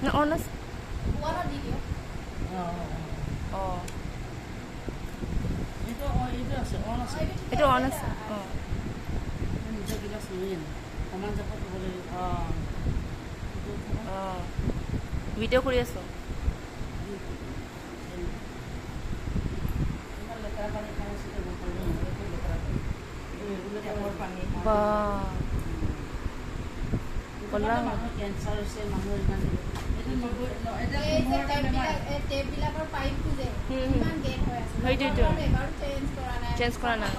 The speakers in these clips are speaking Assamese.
না অন আছে ওয়ালা দি দিও অঁ এইটো আছে অন আছে এইটো অন আছে অঁ নিজৰ গিলাচ লৈ আনে সমান জাপত হ'ব লাগিব অঁ অঁ ভিডিঅ' কৰি আছোঁ ইমান লেতেৰা পানী খাই আছিলে গম পালোঁ এইটো লেতেৰা পানী বা ক'লা মানুহৰ কেঞ্চাৰ হৈছে মানুহৰ ইমান এইটো নবৈ এতিয়া এই যে কুমুৰৰ বেমাৰ টেপ বিলাকৰ পাইপটো যে ইমান গেট হৈ আছে সেইটোৱেতো। এবাৰ চেঞ্জ কৰা নাই চেঞ্জ কৰা নাই।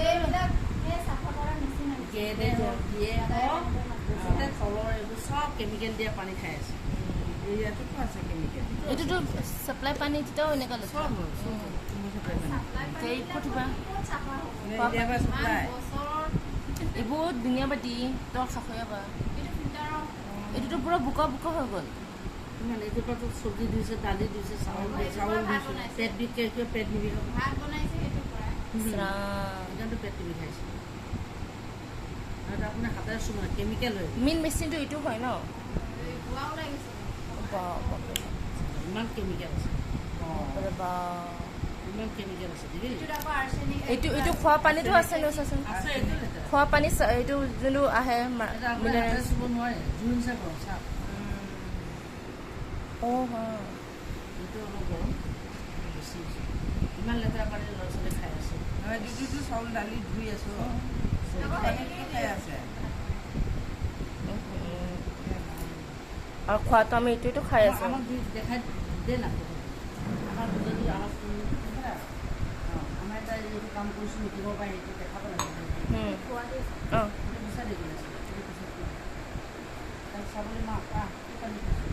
এইবিলাক এই চাফা কৰা মেচিন আছে গেদে হওক দিয়ে হওক মুঠতে তলৰ এইবোৰ চব কেমিকেল দিয়া পানী খাই আছে এৰিয়াটোতো আছে কেমিকেল এইটোতো চাপ্লাই পানী তেতিয়াও এনেকুৱা লেতেৰা চব এই ক'তবা চাফা হ'ব এৰিয়াৰ পৰা চাপ্লাই বছৰ এইবোৰ ধুনীয়া বাতি তল খাখৰীয়া বা এইটো ফিল্টাৰৰ এইটোতো পূৰা বোকা বোকা হৈ গ'ল ইমান এইটোৰ পৰা চব্জি দিছে দালি দিছে চাউল দিছে পেট বিষ পেট নিবিষ ভাত বনাইছে সেইটোৰ পৰা সেইকাৰণেতো পেট বিষাইছে আৰু আপোনাৰ হাতেৰে চুমা কেমিকেল হয় মেইন মেচিনটো এইটো হয় ন ধোঁৱা ওলাই গৈছে ইমান কেমিকেল আছে ইমান কেমিকেল আছে দেই এইটোত আকৌ আৰ্ছেনিক এইটো এইটো খোৱা পানীটো আছে ন চাচোন আছে এইটো লেতেৰা খোৱা পানী এইটো যোনটো আহে এটা আপোনাৰ হাতেৰে চুব নোৱাৰে জুই হিচাপ গৰম চাপ অঁ হয় এইটো অলপ গৰম বেছি ইমান লেতেৰা পানী ল'ৰা ছোৱালী খাই আছে দুটো চাউল দালি ধুই আছো খাই আছে আৰু খোৱাটো আমি এইটোৱেতো খাই আছোঁ আমাক দেখাই দে না আমাক যদি আমাক আমাৰ এটা যিটো কাম কৰিছোঁ মিটিঙৰ পৰা সেইটো দেখাব লাগে অঁ বিচাৰি গৈ আছে তাৰপিছত চাবলৈ মা কি পানী খাইছোঁ